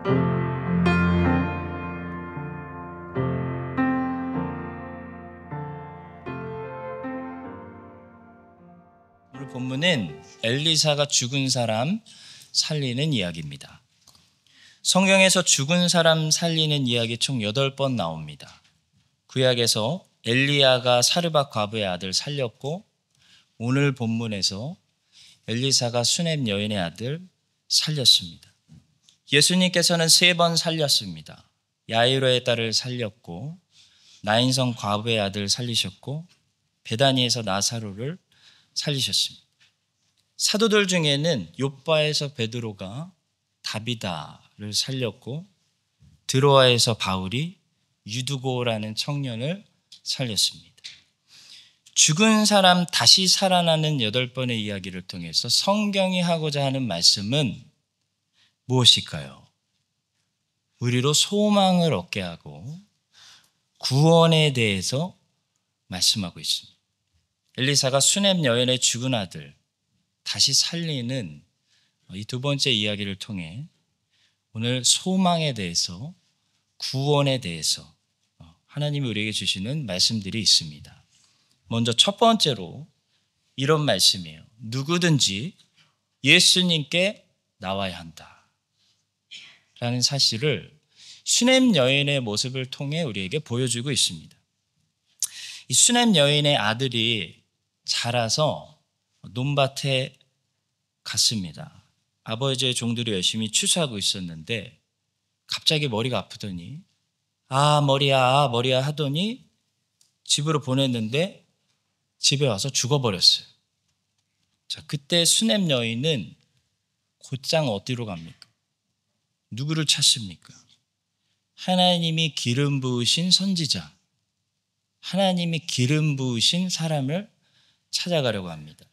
오늘 본문은 엘리사가 죽은 사람 살리는 이야기입니다. 성경에서 죽은 사람 살리는 이야기 총 8번 나옵니다. 구약에서 엘리야가 사르밧 과부의 아들 살렸고, 오늘 본문에서 엘리사가 수넴 여인의 아들 살렸습니다. 예수님께서는 3번 살렸습니다. 야이로의 딸을 살렸고, 나인성 과부의 아들 살리셨고, 베다니에서 나사로를 살리셨습니다. 사도들 중에는 욥바에서 베드로가 다비다를 살렸고, 드로아에서 바울이 유두고라는 청년을 살렸습니다. 죽은 사람 다시 살아나는 8번의 이야기를 통해서 성경이 하고자 하는 말씀은 무엇일까요? 우리로 소망을 얻게 하고 구원에 대해서 말씀하고 있습니다. 엘리사가 수넴 여인의 죽은 아들 다시 살리는 이 2번째 이야기를 통해 오늘 소망에 대해서, 구원에 대해서 하나님이 우리에게 주시는 말씀들이 있습니다. 먼저 첫 번째로 이런 말씀이에요. 누구든지 예수님께 나와야 한다 라는 사실을 수넴 여인의 모습을 통해 우리에게 보여주고 있습니다. 이 수넴 여인의 아들이 자라서 논밭에 갔습니다. 아버지의 종들이 열심히 추수하고 있었는데 갑자기 머리가 아프더니 머리야 하더니 집으로 보냈는데 집에 와서 죽어버렸어요. 자, 그때 수넴 여인은 곧장 어디로 갑니까? 누구를 찾습니까? 하나님이 기름 부으신 선지자, 하나님이 기름 부으신 사람을 찾아가려고 합니다.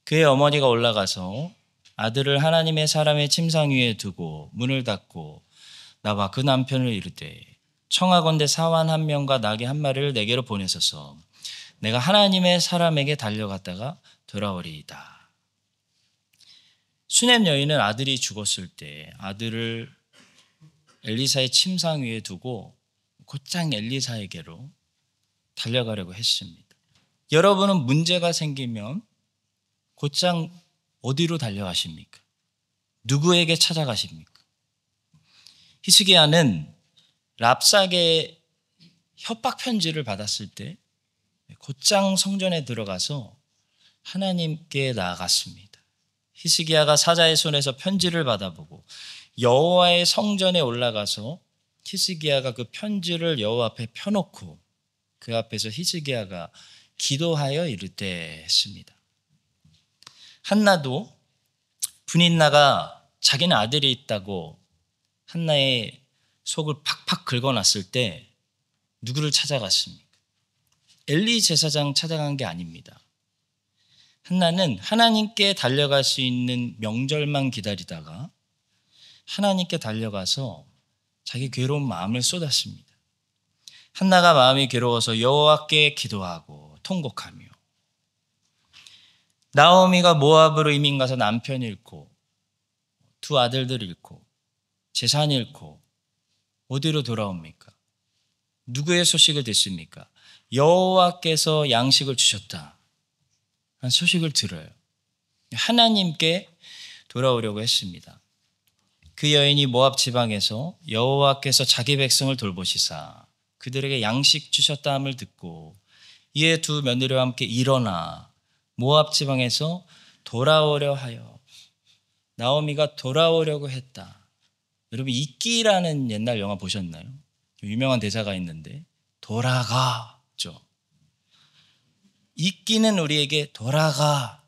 그의 어머니가 올라가서 아들을 하나님의 사람의 침상 위에 두고 문을 닫고 나와 그 남편을 이르되 청하건대 사환 1명과 나귀 1마리를 내게로 보내소서. 내가 하나님의 사람에게 달려갔다가 돌아오리이다. 수넴 여인은 아들이 죽었을 때 아들을 엘리사의 침상 위에 두고 곧장 엘리사에게로 달려가려고 했습니다. 여러분은 문제가 생기면 곧장 어디로 달려가십니까? 누구에게 찾아가십니까? 히스기야는 랍삭의 협박 편지를 받았을 때 곧장 성전에 들어가서 하나님께 나아갔습니다. 히스기야가 사자의 손에서 편지를 받아보고 여호와의 성전에 올라가서 히스기야가 그 편지를 여호와 앞에 펴놓고 그 앞에서 히스기야가 기도하여 이르되 했습니다. 한나도 분인나가 자기는 아들이 있다고 한나의 속을 팍팍 긁어놨을 때 누구를 찾아갔습니까? 엘리 제사장 찾아간 게 아닙니다. 한나는 하나님께 달려갈 수 있는 명절만 기다리다가 하나님께 달려가서 자기 괴로운 마음을 쏟았습니다. 한나가 마음이 괴로워서 여호와께 기도하고 통곡하며, 나오미가 모압으로 이민 가서 남편 잃고 2 아들들 잃고 재산 잃고 어디로 돌아옵니까? 누구의 소식을 듣습니까? 여호와께서 양식을 주셨다 라는 소식을 들어요. 하나님께 돌아오려고 했습니다. 그 여인이 모압 지방에서 여호와께서 자기 백성을 돌보시사 그들에게 양식 주셨다 함을 듣고 이에 2 며느리와 함께 일어나 모압 지방에서 돌아오려 하여, 나오미가 돌아오려고 했다. 여러분, 이끼라는 옛날 영화 보셨나요? 유명한 대사가 있는데 돌아가죠. 이끼는 우리에게 돌아가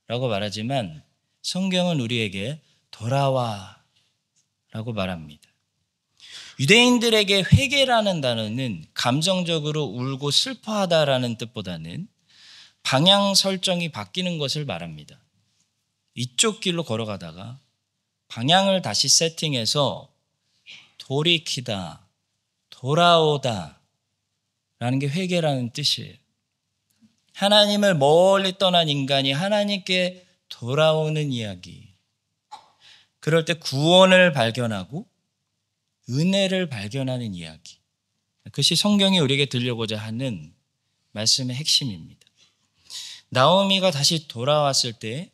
라고 말하지만 성경은 우리에게 돌아와 라고 말합니다. 유대인들에게 회개라는 단어는 감정적으로 울고 슬퍼하다라는 뜻보다는 방향 설정이 바뀌는 것을 말합니다. 이쪽 길로 걸어가다가 방향을 다시 세팅해서 돌이키다, 돌아오다 라는 게 회개라는 뜻이에요. 하나님을 멀리 떠난 인간이 하나님께 돌아오는 이야기. 그럴 때 구원을 발견하고 은혜를 발견하는 이야기. 그것이 성경이 우리에게 들려고자 하는 말씀의 핵심입니다. 나오미가 다시 돌아왔을 때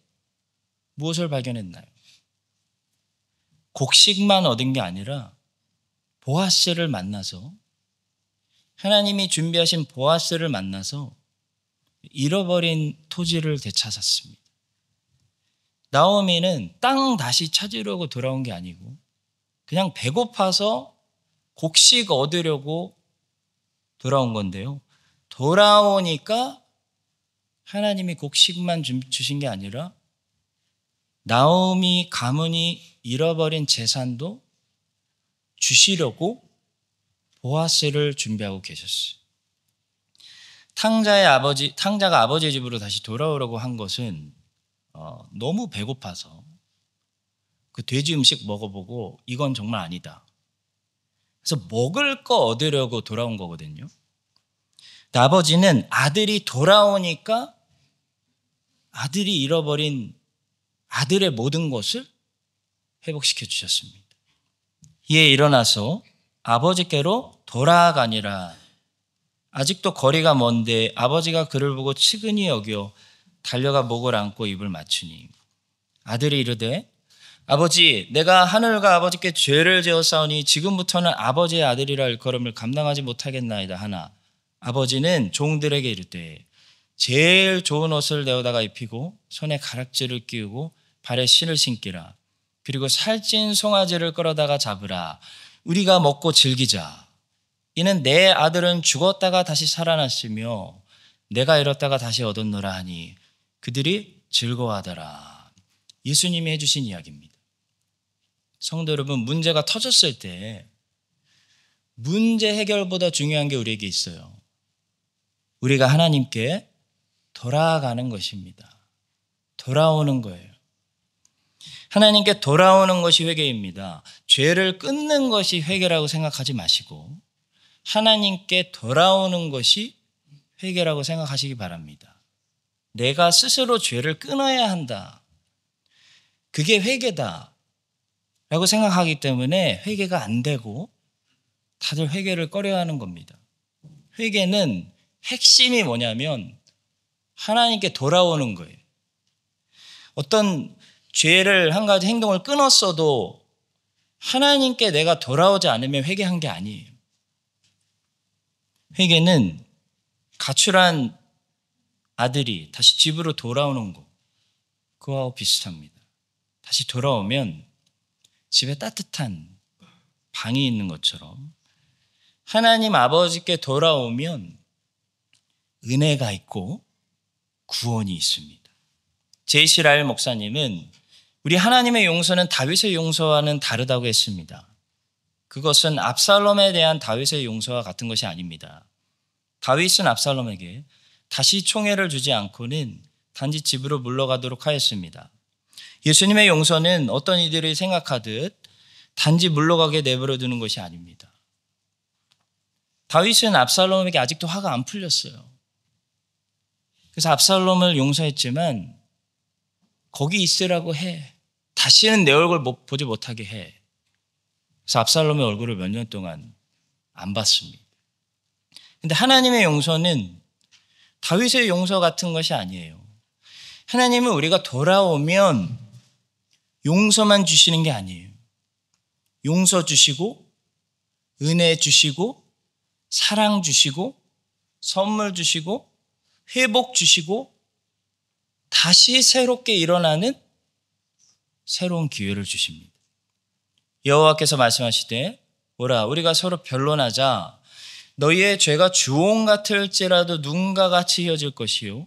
무엇을 발견했나요? 곡식만 얻은 게 아니라 보아스를 만나서, 하나님이 준비하신 보아스를 만나서 잃어버린 토지를 되찾았습니다. 나오미는 땅 다시 찾으려고 돌아온 게 아니고 그냥 배고파서 곡식 얻으려고 돌아온 건데요. 돌아오니까 하나님이 곡식만 주신 게 아니라 나오미 가문이 잃어버린 재산도 주시려고 보아스를 준비하고 계셨어요. 탕자가 아버지의 집으로 다시 돌아오려고 한 것은 너무 배고파서 그 돼지 음식 먹어보고 이건 정말 아니다. 그래서 먹을 거 얻으려고 돌아온 거거든요. 아버지는 아들이 돌아오니까 아들이 잃어버린 아들의 모든 것을 회복시켜 주셨습니다. 이에 일어나서 아버지께로 돌아가니라. 아직도 거리가 먼데 아버지가 그를 보고 측은히 여겨 달려가 목을 안고 입을 맞추니 아들이 이르되 아버지, 내가 하늘과 아버지께 죄를 지었사오니 지금부터는 아버지의 아들이라 일컬음을 감당하지 못하겠나이다 하나 아버지는 종들에게 이르되 제일 좋은 옷을 내어다가 입히고 손에 가락지를 끼우고 발에 신을 신기라. 그리고 살찐 송아지를 끌어다가 잡으라. 우리가 먹고 즐기자. 이는 내 아들은 죽었다가 다시 살아났으며 내가 잃었다가 다시 얻었노라 하니 그들이 즐거워하더라. 예수님이 해주신 이야기입니다. 성도 여러분, 문제가 터졌을 때 문제 해결보다 중요한 게 우리에게 있어요. 우리가 하나님께 돌아가는 것입니다. 돌아오는 거예요. 하나님께 돌아오는 것이 회개입니다. 죄를 끊는 것이 회개라고 생각하지 마시고 하나님께 돌아오는 것이 회개라고 생각하시기 바랍니다. 내가 스스로 죄를 끊어야 한다. 그게 회개다 라고 생각하기 때문에 회개가 안 되고 다들 회개를 꺼려하는 겁니다. 회개는 핵심이 뭐냐면 하나님께 돌아오는 거예요. 어떤 죄를 한 가지 행동을 끊었어도 하나님께 내가 돌아오지 않으면 회개한 게 아니에요. 회개는 가출한 아들이 다시 집으로 돌아오는 거, 그거하고 비슷합니다. 다시 돌아오면 집에 따뜻한 방이 있는 것처럼 하나님 아버지께 돌아오면 은혜가 있고 구원이 있습니다. 제이시 라일 목사님은 우리 하나님의 용서는 다윗의 용서와는 다르다고 했습니다. 그것은 압살롬에 대한 다윗의 용서와 같은 것이 아닙니다. 다윗은 압살롬에게 다시 총애를 주지 않고는 단지 집으로 물러가도록 하였습니다. 예수님의 용서는 어떤 이들이 생각하듯 단지 물러가게 내버려 두는 것이 아닙니다. 다윗은 압살롬에게 아직도 화가 안 풀렸어요. 그래서 압살롬을 용서했지만 거기 있으라고 해. 다시는 내 얼굴 보지 못하게 해. 그래서 압살롬의 얼굴을 몇 년 동안 안 봤습니다. 근데 하나님의 용서는 다윗의 용서 같은 것이 아니에요. 하나님은 우리가 돌아오면 용서만 주시는 게 아니에요. 용서 주시고 은혜 주시고 사랑 주시고 선물 주시고 회복 주시고 다시 새롭게 일어나는 새로운 기회를 주십니다. 여호와께서 말씀하시되 보라 우리가 서로 변론하자 너희의 죄가 주홍 같을지라도 눈과 같이 휘어질 것이요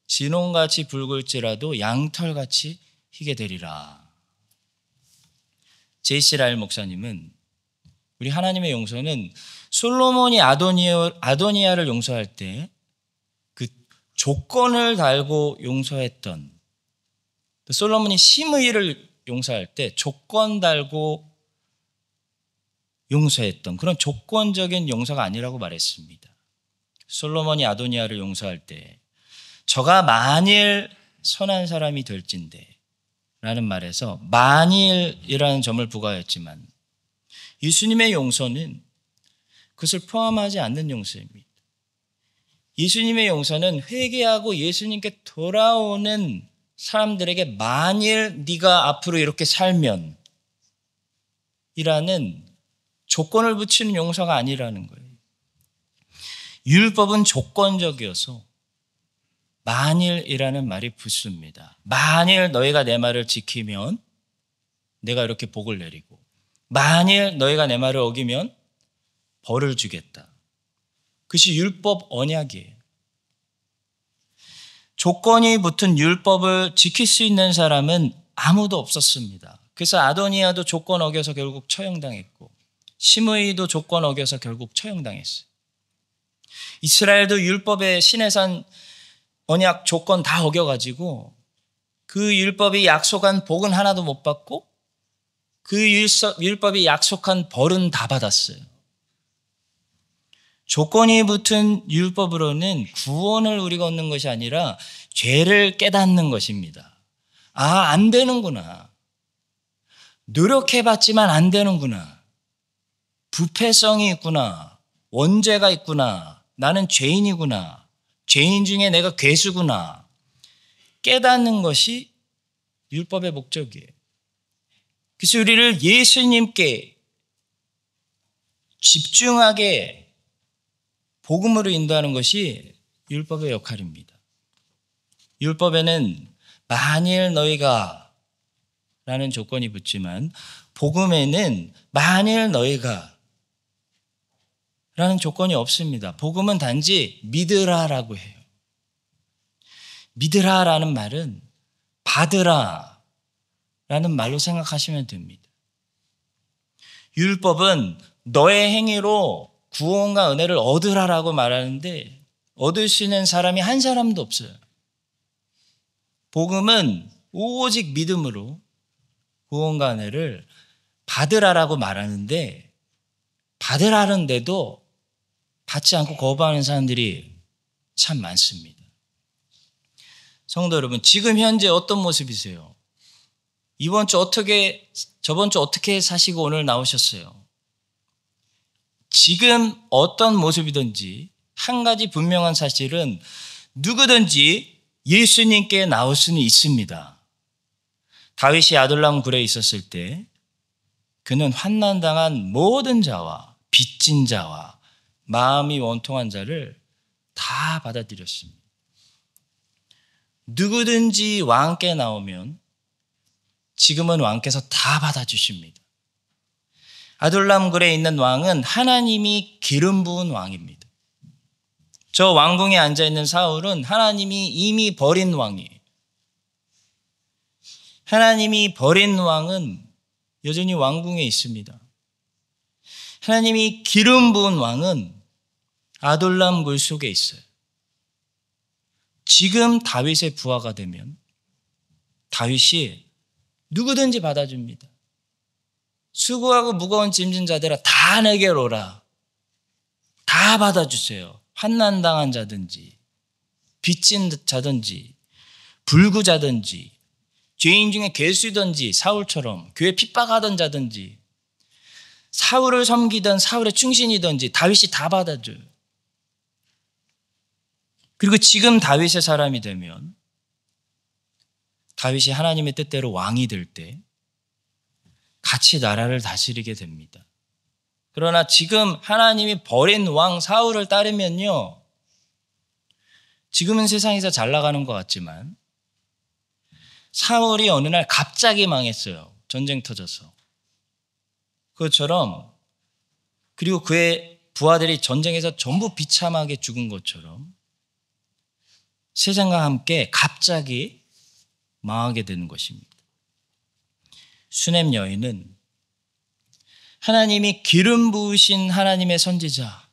진홍같이 붉을지라도 양털같이 희게 되리라. 제이시 라일 목사님은 우리 하나님의 용서는 솔로몬이 아도니아를 용서할 때 그 조건을 달고 용서했던, 솔로몬이 심의를 용서할 때 조건 달고 용서했던 그런 조건적인 용서가 아니라고 말했습니다. 솔로몬이 아도니아를 용서할 때 저가 만일 선한 사람이 될진데 라는 말에서 만일이라는 점을 부과했지만 예수님의 용서는 그것을 포함하지 않는 용서입니다. 예수님의 용서는 회개하고 예수님께 돌아오는 사람들에게 만일 네가 앞으로 이렇게 살면 이라는 조건을 붙이는 용서가 아니라는 거예요. 율법은 조건적이어서 만일이라는 말이 붙습니다. 만일 너희가 내 말을 지키면 내가 이렇게 복을 내리고 만일 너희가 내 말을 어기면 벌을 주겠다. 그것이 율법 언약이에요. 조건이 붙은 율법을 지킬 수 있는 사람은 아무도 없었습니다. 그래서 아도니아도 조건 어겨서 결국 처형당했고 시므이도 조건 어겨서 결국 처형당했어요. 이스라엘도 율법의 시내산 언약 조건 다 어겨가지고 그 율법이 약속한 복은 하나도 못 받고 그 율법이 약속한 벌은 다 받았어요. 조건이 붙은 율법으로는 구원을 우리가 얻는 것이 아니라 죄를 깨닫는 것입니다. 아, 안 되는구나. 노력해봤지만 안 되는구나. 부패성이 있구나. 원죄가 있구나. 나는 죄인이구나. 죄인 중에 내가 괴수구나. 깨닫는 것이 율법의 목적이에요. 그래서 우리를 예수님께 집중하게 복음으로 인도하는 것이 율법의 역할입니다. 율법에는 만일 너희가 라는 조건이 붙지만 복음에는 만일 너희가 라는 조건이 없습니다. 복음은 단지 믿으라라고 해요. 믿으라라는 말은 받으라 라는 말로 생각하시면 됩니다. 율법은 너의 행위로 구원과 은혜를 얻으라라고 말하는데 얻을 수 있는 사람이 한 사람도 없어요. 복음은 오직 믿음으로 구원과 은혜를 받으라라고 말하는데 받으라는데도 받지 않고 거부하는 사람들이 참 많습니다. 성도 여러분, 지금 현재 어떤 모습이세요? 이번 주 어떻게, 저번 주 어떻게 사시고 오늘 나오셨어요? 지금 어떤 모습이든지 한 가지 분명한 사실은 누구든지 예수님께 나올 수는 있습니다. 다윗이 아둘람 굴에 있었을 때 그는 환난당한 모든 자와 빚진 자와 마음이 원통한 자를 다 받아들였습니다. 누구든지 왕께 나오면 지금은 왕께서 다 받아주십니다. 아둘람 굴에 있는 왕은 하나님이 기름 부은 왕입니다. 저 왕궁에 앉아있는 사울은 하나님이 이미 버린 왕이에요. 하나님이 버린 왕은 여전히 왕궁에 있습니다. 하나님이 기름 부은 왕은 아둘람 굴 속에 있어요. 지금 다윗의 부하가 되면 다윗이 누구든지 받아줍니다. 수고하고 무거운 짐진 자들아 다 내게로 오라. 다 받아주세요. 환난당한 자든지 빚진 자든지 불구자든지 죄인 중에 괴수든지 사울처럼 교회 핍박하던 자든지 사울을 섬기던 사울의 충신이든지 다윗이 다 받아줘요. 그리고 지금 다윗의 사람이 되면 다윗이 하나님의 뜻대로 왕이 될 때 같이 나라를 다스리게 됩니다. 그러나 지금 하나님이 버린 왕 사울을 따르면요, 지금은 세상에서 잘 나가는 것 같지만 사울이 어느 날 갑자기 망했어요. 전쟁 터져서. 그것처럼, 그리고 그의 부하들이 전쟁에서 전부 비참하게 죽은 것처럼 세상과 함께 갑자기 망하게 되는 것입니다. 수넴 여인은 하나님이 기름 부으신 하나님의 선지자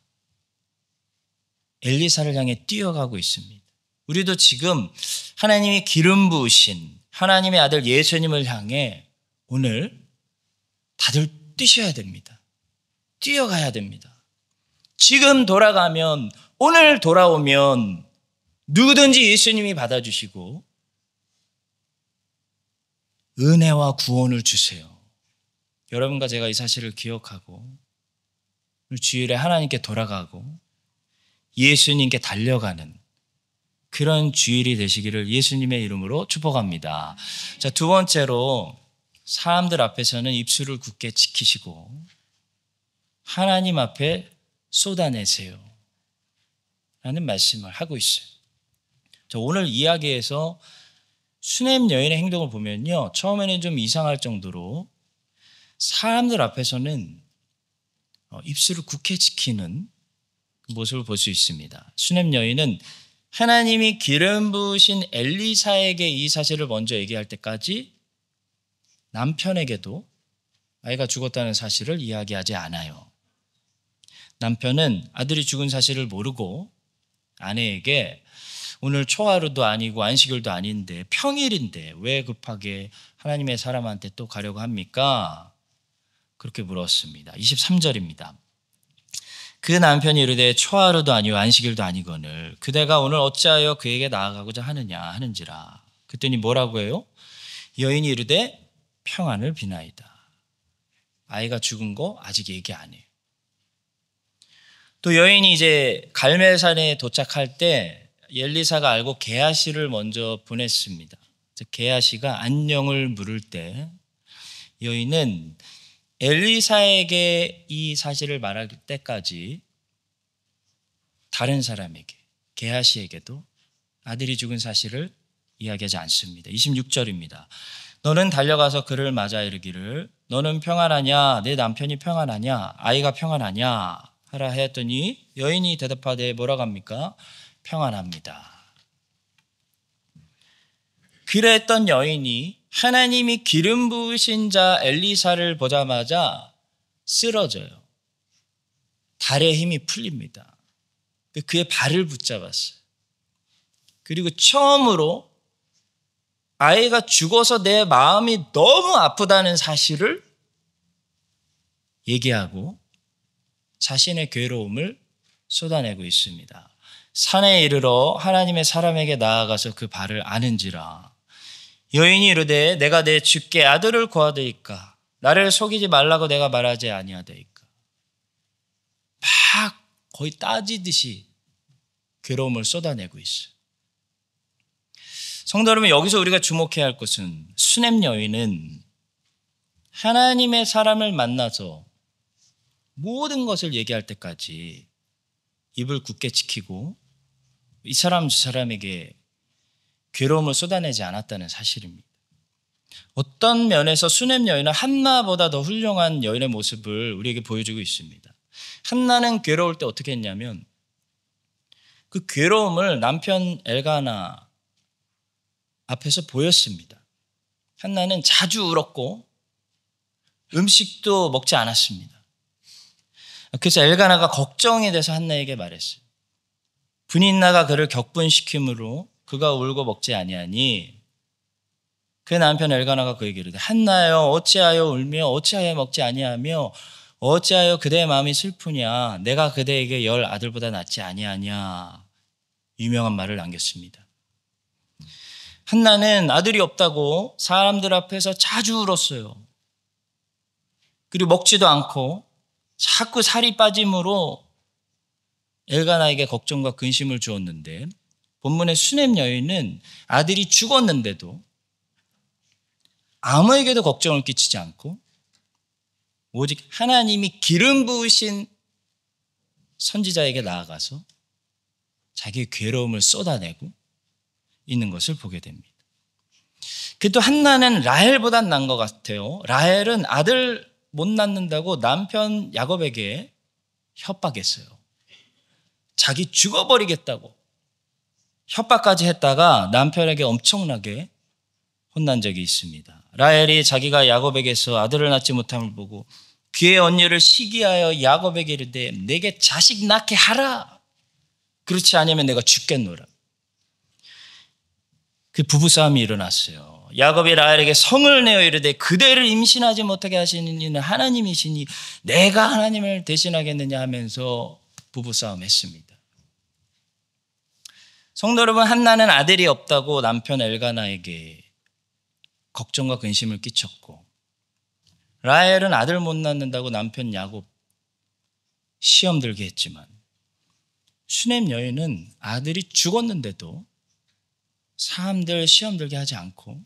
엘리사를 향해 뛰어가고 있습니다. 우리도 지금 하나님이 기름 부으신 하나님의 아들 예수님을 향해 오늘 다들 뛰셔야 됩니다. 뛰어가야 됩니다. 지금 돌아가면, 오늘 돌아오면 누구든지 예수님이 받아주시고 은혜와 구원을 주세요. 여러분과 제가 이 사실을 기억하고 주일에 하나님께 돌아가고 예수님께 달려가는 그런 주일이 되시기를 예수님의 이름으로 축복합니다. 자, 두 번째로 사람들 앞에서는 입술을 굳게 지키시고 하나님 앞에 쏟아내세요 라는 말씀을 하고 있어요. 자, 오늘 이야기에서 수넴 여인의 행동을 보면요, 처음에는 좀 이상할 정도로 사람들 앞에서는 입술을 굳게 지키는 모습을 볼 수 있습니다. 수넴 여인은 하나님이 기름 부으신 엘리사에게 이 사실을 먼저 얘기할 때까지 남편에게도 아이가 죽었다는 사실을 이야기하지 않아요. 남편은 아들이 죽은 사실을 모르고 아내에게 오늘 초하루도 아니고 안식일도 아닌데 평일인데 왜 급하게 하나님의 사람한테 또 가려고 합니까? 그렇게 물었습니다. 23절입니다. 그 남편이 이르되 초하루도 아니요 안식일도 아니거늘 그대가 오늘 어찌하여 그에게 나아가고자 하느냐 하는지라. 그랬더니 뭐라고 해요? 여인이 이르되 평안을 비나이다. 아이가 죽은 거 아직 얘기 안 해요. 또 여인이 이제 갈멜산에 도착할 때 엘리사가 알고 게하시를 먼저 보냈습니다. 게하시가 안녕을 물을 때 여인은 엘리사에게 이 사실을 말할 때까지 다른 사람에게 게하시에게도 아들이 죽은 사실을 이야기하지 않습니다. 26절입니다. 너는 달려가서 그를 맞아 이르기를 너는 평안하냐 내 남편이 평안하냐 아이가 평안하냐 하라 했더니 여인이 대답하되 뭐라고 합니까? 평안합니다. 그랬던 여인이 하나님이 기름 부으신 자 엘리사를 보자마자 쓰러져요. 달의 힘이 풀립니다. 그의 발을 붙잡았어요. 그리고 처음으로 아이가 죽어서 내 마음이 너무 아프다는 사실을 얘기하고 자신의 괴로움을 쏟아내고 있습니다. 산에 이르러 하나님의 사람에게 나아가서 그 발을 아는지라. 여인이 이르되 내가 내 주께 아들을 구하되이까 나를 속이지 말라고 내가 말하지 아니하되이까. 막 거의 따지듯이 괴로움을 쏟아내고 있어요. 성도 여러분, 여기서 우리가 주목해야 할 것은 수넴 여인은 하나님의 사람을 만나서 모든 것을 얘기할 때까지 입을 굳게 지키고 이 사람 저 사람에게 괴로움을 쏟아내지 않았다는 사실입니다. 어떤 면에서 수넴 여인은 한나보다 더 훌륭한 여인의 모습을 우리에게 보여주고 있습니다. 한나는 괴로울 때 어떻게 했냐면 그 괴로움을 남편 엘가나 앞에서 보였습니다. 한나는 자주 울었고 음식도 먹지 않았습니다. 그래서 엘가나가 걱정이 돼서 한나에게 말했어요. 분인나가 그를 격분시킴으로 그가 울고 먹지 아니하니 그 남편 엘가나가 그에게 이르되 한나여 어찌하여 울며 어찌하여 먹지 아니하며 어찌하여 그대의 마음이 슬프냐 내가 그대에게 10 아들보다 낫지 아니하냐 유명한 말을 남겼습니다. 한나는 아들이 없다고 사람들 앞에서 자주 울었어요. 그리고 먹지도 않고 자꾸 살이 빠짐으로 엘가나에게 걱정과 근심을 주었는데 본문의 수넴 여인은 아들이 죽었는데도 아무에게도 걱정을 끼치지 않고 오직 하나님이 기름 부으신 선지자에게 나아가서 자기의 괴로움을 쏟아내고 있는 것을 보게 됩니다. 그래도 한나는 라헬보단 나은 것 같아요. 라헬은 아들 못 낳는다고 남편 야곱에게 협박했어요. 자기 죽어버리겠다고 협박까지 했다가 남편에게 엄청나게 혼난 적이 있습니다. 라헬이 자기가 야곱에게서 아들을 낳지 못함을 보고 그의 언니를 시기하여 야곱에게 이르되 내게 자식 낳게 하라. 그렇지 않으면 내가 죽겠노라. 그 부부싸움이 일어났어요. 야곱이 라헬에게 성을 내어 이르되 그대를 임신하지 못하게 하시는 이는 하나님이시니 내가 하나님을 대신하겠느냐 하면서 부부싸움했습니다. 성도 여러분, 한나는 아들이 없다고 남편 엘가나에게 걱정과 근심을 끼쳤고 라헬은 아들 못 낳는다고 남편 야곱 시험 들게 했지만 슈넴 여인은 아들이 죽었는데도 사람들 시험 들게 하지 않고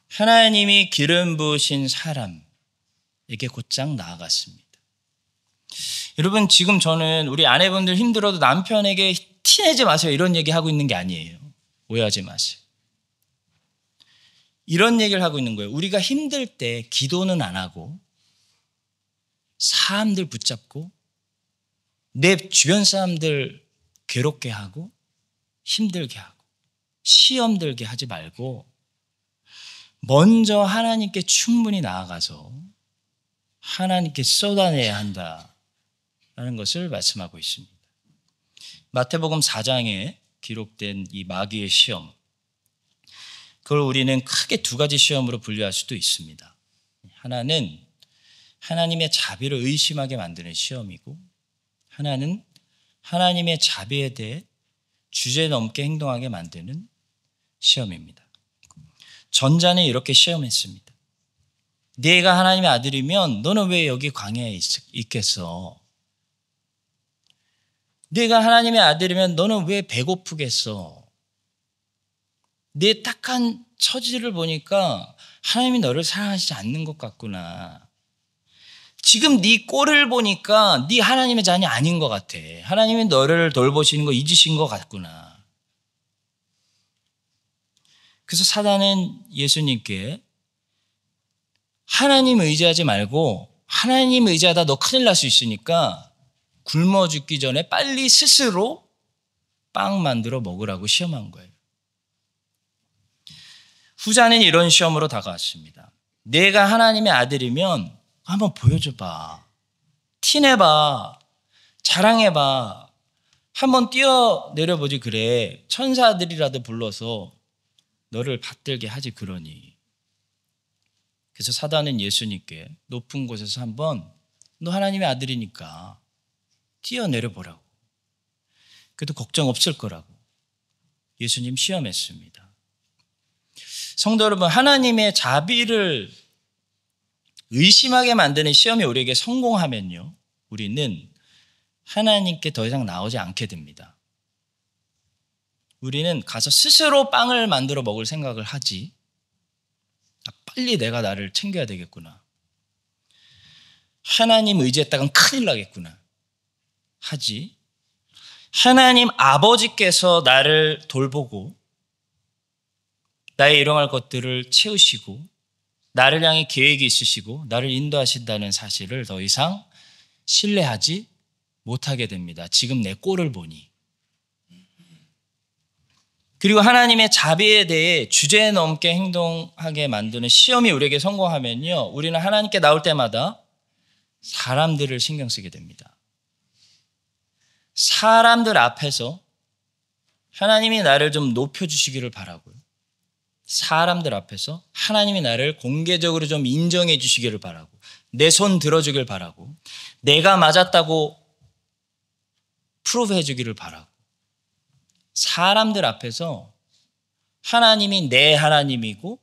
하나님이 기름 부으신 사람에게 곧장 나아갔습니다. 여러분, 지금 저는 우리 아내분들 힘들어도 남편에게 티내지 마세요 이런 얘기 하고 있는 게 아니에요. 오해하지 마세요. 이런 얘기를 하고 있는 거예요. 우리가 힘들 때 기도는 안 하고 사람들 붙잡고 내 주변 사람들 괴롭게 하고 힘들게 하고 시험 들게 하지 말고 먼저 하나님께 충분히 나아가서 하나님께 쏟아내야 한다라는 것을 말씀하고 있습니다. 마태복음 4장에 기록된 이 마귀의 시험, 그걸 우리는 크게 두 가지 시험으로 분류할 수도 있습니다. 하나는 하나님의 자비를 의심하게 만드는 시험이고, 하나는 하나님의 자비에 대해 주제넘게 행동하게 만드는 시험입니다. 전자는 이렇게 시험했습니다. 네가 하나님의 아들이면 너는 왜 여기 광야에 있겠어? 네가 하나님의 아들이면 너는 왜 배고프겠어? 네 딱한 처지를 보니까 하나님이 너를 사랑하시지 않는 것 같구나. 지금 네 꼴을 보니까 네 하나님의 자녀 아닌 것 같아. 하나님이 너를 돌보시는 거 잊으신 것 같구나. 그래서 사단은 예수님께 하나님 의지하지 말고 하나님 의지하다 너 큰일 날 수 있으니까 굶어 죽기 전에 빨리 스스로 빵 만들어 먹으라고 시험한 거예요. 후자는 이런 시험으로 다가왔습니다. 내가 하나님의 아들이면 한번 보여줘봐. 티내봐. 자랑해봐. 한번 뛰어내려보지 그래. 천사들이라도 불러서 너를 받들게 하지 그러니. 그래서 사단은 예수님께 높은 곳에서 한번 너 하나님의 아들이니까 뛰어내려보라고. 그래도 걱정 없을 거라고 예수님 시험했습니다. 성도 여러분, 하나님의 자비를 의심하게 만드는 시험이 우리에게 성공하면요, 우리는 하나님께 더 이상 나오지 않게 됩니다. 우리는 가서 스스로 빵을 만들어 먹을 생각을 하지, 빨리 내가 나를 챙겨야 되겠구나, 하나님 의지했다간 큰일 나겠구나 하지, 하나님 아버지께서 나를 돌보고 나의 일용할 것들을 채우시고 나를 향해 계획이 있으시고 나를 인도하신다는 사실을 더 이상 신뢰하지 못하게 됩니다. 지금 내 꼴을 보니. 그리고 하나님의 자비에 대해 주제넘게 행동하게 만드는 시험이 우리에게 성공하면요, 우리는 하나님께 나올 때마다 사람들을 신경 쓰게 됩니다. 사람들 앞에서 하나님이 나를 좀 높여주시기를 바라고요. 사람들 앞에서 하나님이 나를 공개적으로 좀 인정해 주시기를 바라고, 내 손 들어주길 바라고, 내가 맞았다고 프루브해 주기를 바라고, 사람들 앞에서 하나님이 내 하나님이고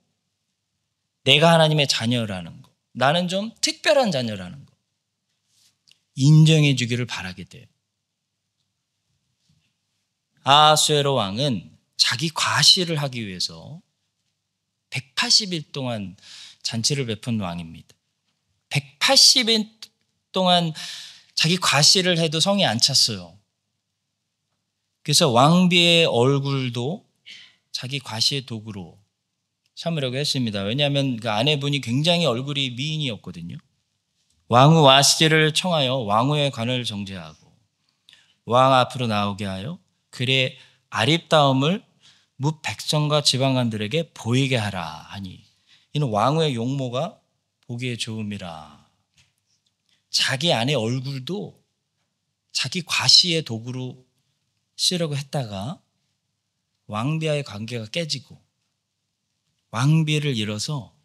내가 하나님의 자녀라는 거, 나는 좀 특별한 자녀라는 거 인정해 주기를 바라게 돼요. 아하수에로 왕은 자기 과시를 하기 위해서 180일 동안 잔치를 베푼 왕입니다. 180일 동안 자기 과시를 해도 성이 안 찼어요. 그래서 왕비의 얼굴도 자기 과시의 도구로 삼으려고 했습니다. 왜냐하면 그 아내분이 굉장히 얼굴이 미인이었거든요. 왕후 와스티를 청하여 왕후의 관을 정죄하고 왕 앞으로 나오게 하여 그의 아립다움을 뭇 백성과 지방관들에게 보이게 하라 하니, 이는 왕후의 용모가 보기에 좋음이라. 자기 아내 얼굴도 자기 과시의 도구로 쓰려고 했다가 왕비와의 관계가 깨지고 왕비를 잃어서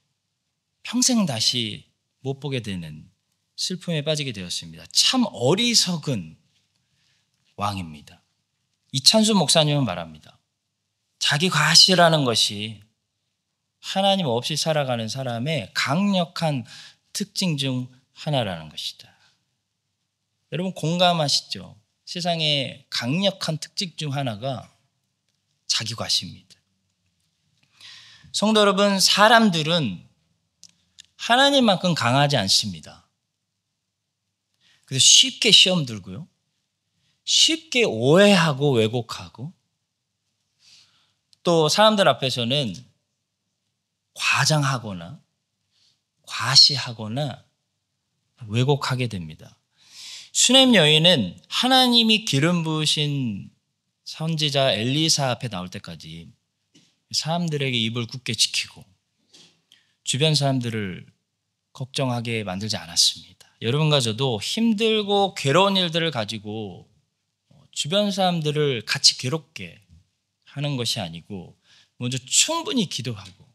평생 다시 못 보게 되는 슬픔에 빠지게 되었습니다. 참 어리석은 왕입니다. 이찬수 목사님은 말합니다. 자기 과시라는 것이 하나님 없이 살아가는 사람의 강력한 특징 중 하나라는 것이다. 여러분 공감하시죠? 세상의 강력한 특징 중 하나가 자기과시입니다. 성도 여러분, 사람들은 하나님만큼 강하지 않습니다. 그래서 쉽게 시험 들고요. 쉽게 오해하고 왜곡하고 또 사람들 앞에서는 과장하거나 과시하거나 왜곡하게 됩니다. 수넴 여인은 하나님이 기름 부으신 선지자 엘리사 앞에 나올 때까지 사람들에게 입을 굳게 지키고 주변 사람들을 걱정하게 만들지 않았습니다. 여러분과 저도 힘들고 괴로운 일들을 가지고 주변 사람들을 같이 괴롭게 하는 것이 아니고 먼저 충분히 기도하고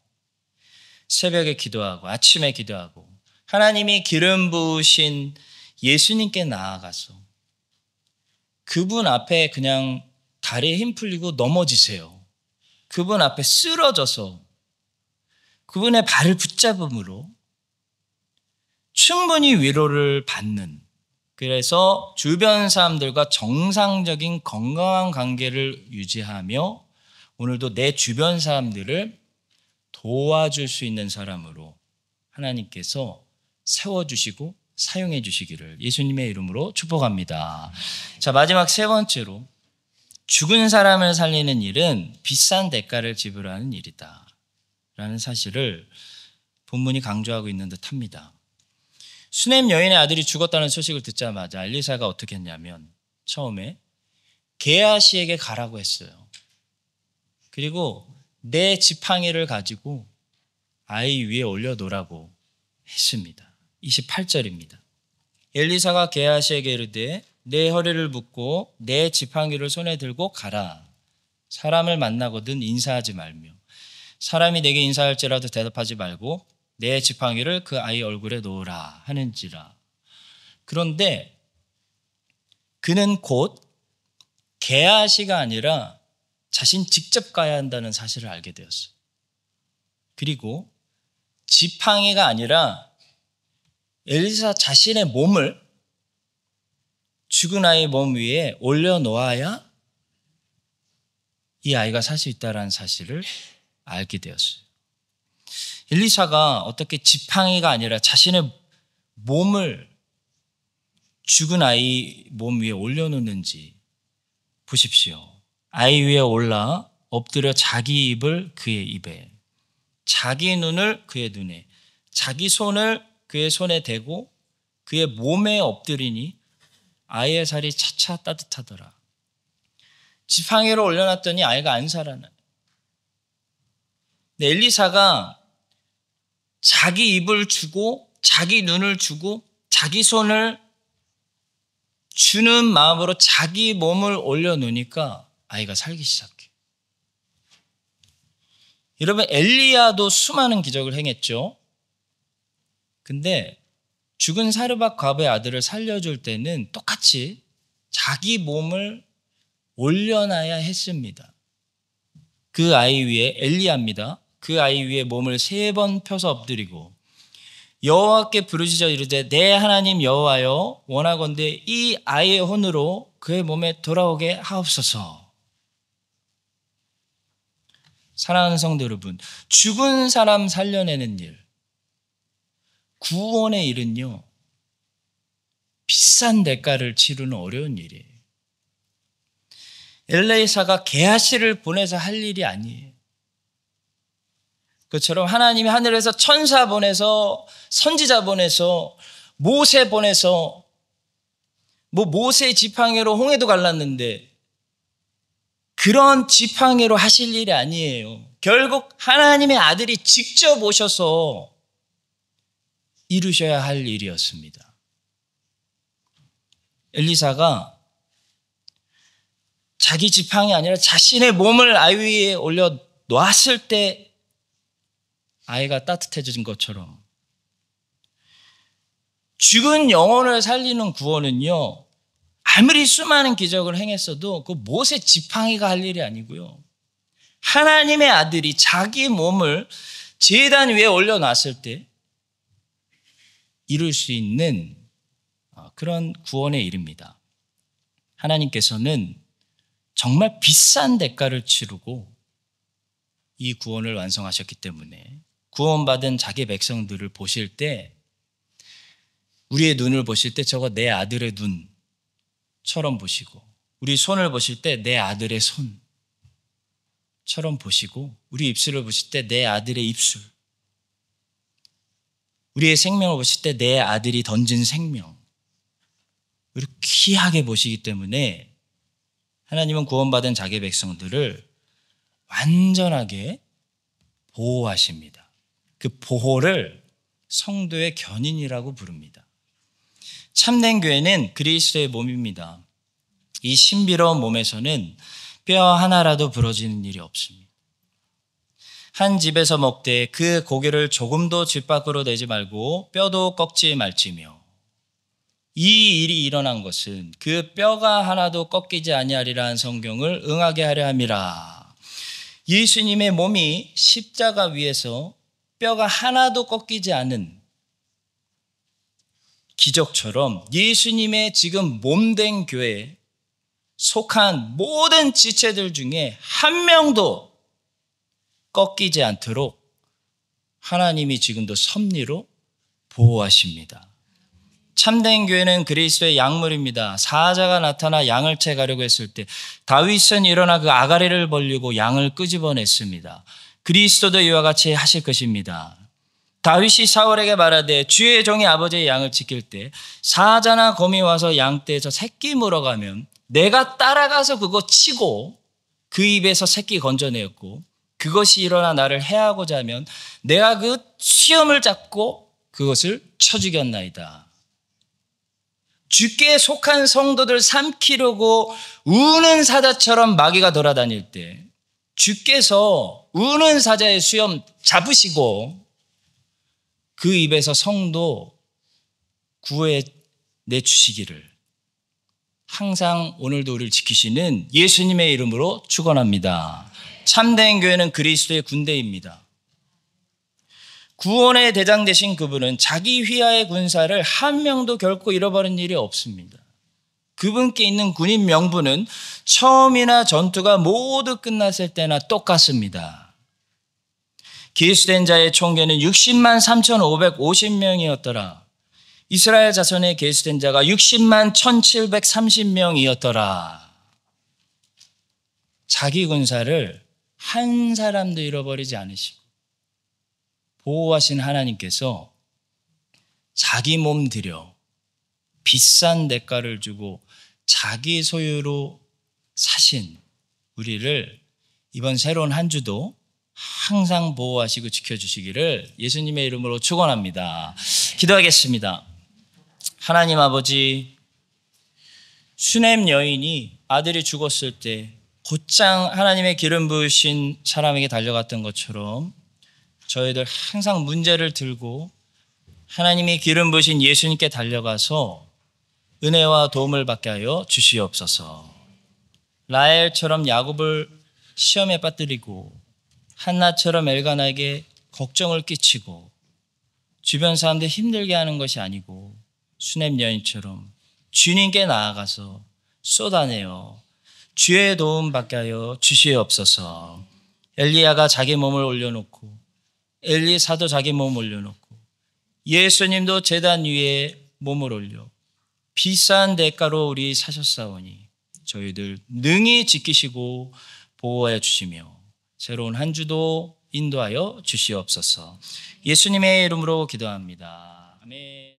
새벽에 기도하고 아침에 기도하고 하나님이 기름 부으신 예수님께 나아가서 그분 앞에 그냥 다리에 힘 풀리고 넘어지세요. 그분 앞에 쓰러져서 그분의 발을 붙잡음으로 충분히 위로를 받는, 그래서 주변 사람들과 정상적인 건강한 관계를 유지하며 오늘도 내 주변 사람들을 도와줄 수 있는 사람으로 하나님께서 세워주시고 사용해 주시기를 예수님의 이름으로 축복합니다. 자, 마지막 세 번째로 죽은 사람을 살리는 일은 비싼 대가를 지불하는 일이다 라는 사실을 본문이 강조하고 있는 듯합니다. 수넴 여인의 아들이 죽었다는 소식을 듣자마자 엘리사가 어떻게 했냐면 처음에 게하시에게 가라고 했어요. 그리고 내 지팡이를 가지고 아이 위에 올려놓으라고 했습니다. 28절입니다. 엘리사가 게하시에게 이르되 내 허리를 묶고 내 지팡이를 손에 들고 가라. 사람을 만나거든 인사하지 말며 사람이 내게 인사할지라도 대답하지 말고 내 지팡이를 그 아이 얼굴에 놓으라 하는지라. 그런데 그는 곧 게하시가 아니라 자신 직접 가야 한다는 사실을 알게 되었어요. 그리고 지팡이가 아니라 엘리사 자신의 몸을 죽은 아이 몸 위에 올려놓아야 이 아이가 살 수 있다는 사실을 알게 되었어요. 엘리사가 어떻게 지팡이가 아니라 자신의 몸을 죽은 아이 몸 위에 올려놓는지 보십시오. 아이 위에 올라 엎드려 자기 입을 그의 입에, 자기 눈을 그의 눈에, 자기 손을 그의 손에 대고 그의 몸에 엎드리니 아이의 살이 차차 따뜻하더라. 지팡이로 올려놨더니 아이가 안 살아나요. 근데 엘리사가 자기 입을 주고 자기 눈을 주고 자기 손을 주는 마음으로 자기 몸을 올려놓으니까 아이가 살기 시작해. 여러분, 엘리야도 수많은 기적을 행했죠. 근데 죽은 사르밧 과부의 아들을 살려줄 때는 똑같이 자기 몸을 올려놔야 했습니다. 그 아이 위에, 엘리야입니다. 그 아이 위에 몸을 3번 펴서 엎드리고 여호와께 부르짖어 이르되 내 하나님 여호와여 원하건대 이 아이의 혼으로 그의 몸에 돌아오게 하옵소서. 사랑하는 성도 여러분, 죽은 사람 살려내는 일, 구원의 일은요, 비싼 대가를 치르는 어려운 일이에요. 엘리사가 게하시를 보내서 할 일이 아니에요. 그처럼 하나님이 하늘에서 천사 보내서 선지자 보내서 모세 보내서 모세 지팡이로 홍해도 갈랐는데 그런 지팡이로 하실 일이 아니에요. 결국 하나님의 아들이 직접 오셔서 이루셔야 할 일이었습니다. 엘리사가 자기 지팡이 아니라 자신의 몸을 아이 위에 올려 놨을 때 아이가 따뜻해진 것처럼 죽은 영혼을 살리는 구원은요, 아무리 수많은 기적을 행했어도 그 모세 지팡이가 할 일이 아니고요, 하나님의 아들이 자기 몸을 제단 위에 올려놨을 때 이룰 수 있는 그런 구원의 일입니다. 하나님께서는 정말 비싼 대가를 치르고 이 구원을 완성하셨기 때문에 구원받은 자기 백성들을 보실 때, 우리의 눈을 보실 때 저거 내 아들의 눈처럼 보시고, 우리 손을 보실 때 내 아들의 손처럼 보시고, 우리 입술을 보실 때 내 아들의 입술, 우리의 생명을 보실 때 내 아들이 던진 생명, 이렇게 귀하게 보시기 때문에 하나님은 구원받은 자기 백성들을 완전하게 보호하십니다. 그 보호를 성도의 견인이라고 부릅니다. 참된 교회는 그리스도의 몸입니다. 이 신비로운 몸에서는 뼈 하나라도 부러지는 일이 없습니다. 한 집에서 먹되 그 고기를 조금도 집 밖으로 내지 말고 뼈도 꺾지 말지며, 이 일이 일어난 것은 그 뼈가 하나도 꺾이지 아니하리라는 성경을 응하게 하려 함이라. 예수님의 몸이 십자가 위에서 뼈가 하나도 꺾이지 않은 기적처럼 예수님의 지금 몸된 교회에 속한 모든 지체들 중에 한 명도 꺾이지 않도록 하나님이 지금도 섭리로 보호하십니다. 참된 교회는 그리스도의 양물입니다. 사자가 나타나 양을 채가려고 했을 때 다윗은 일어나 그 아가리를 벌리고 양을 끄집어냈습니다. 그리스도도 이와 같이 하실 것입니다. 다윗이 사울에게 말하되 주의 종이 아버지의 양을 지킬 때 사자나 곰이 와서 양떼에서 새끼 물어가면 내가 따라가서 그거 치고 그 입에서 새끼 건져내었고, 그것이 일어나 나를 해하고자 하면 내가 그 수염을 잡고 그것을 쳐 죽였나이다. 주께 속한 성도들 삼키려고 우는 사자처럼 마귀가 돌아다닐 때 주께서 우는 사자의 수염 잡으시고 그 입에서 성도 구해내 주시기를 항상 오늘도 우리를 지키시는 예수님의 이름으로 축원합니다. 참된 교회는 그리스도의 군대입니다. 구원의 대장 되신 그분은 자기 휘하의 군사를 한 명도 결코 잃어버린 일이 없습니다. 그분께 있는 군인 명부는 처음이나 전투가 모두 끝났을 때나 똑같습니다. 계수된 자의 총계는 60만 3,550명이었더라. 이스라엘 자손의 계수된 자가 60만 1,730명이었더라. 자기 군사를 한 사람도 잃어버리지 않으시고 보호하신 하나님께서 자기 몸 들여 비싼 대가를 주고 자기 소유로 사신 우리를 이번 새로운 한 주도 항상 보호하시고 지켜주시기를 예수님의 이름으로 축원합니다. 기도하겠습니다. 하나님 아버지, 수넴 여인이 아들이 죽었을 때 곧장 하나님의 기름 부으신 사람에게 달려갔던 것처럼 저희들 항상 문제를 들고 하나님이 기름 부으신 예수님께 달려가서 은혜와 도움을 받게 하여 주시옵소서. 라헬처럼 야곱을 시험에 빠뜨리고 한나처럼 엘가나에게 걱정을 끼치고 주변 사람들 힘들게 하는 것이 아니고 수넴 여인처럼 주님께 나아가서 쏟아내어 주의 도움 받게 하여 주시옵소서. 엘리야가 자기 몸을 올려놓고 엘리사도 자기 몸을 올려놓고 예수님도 제단 위에 몸을 올려 비싼 대가로 우리 사셨사오니 저희들 능히 지키시고 보호해 주시며 새로운 한 주도 인도하여 주시옵소서. 예수님의 이름으로 기도합니다. 아멘.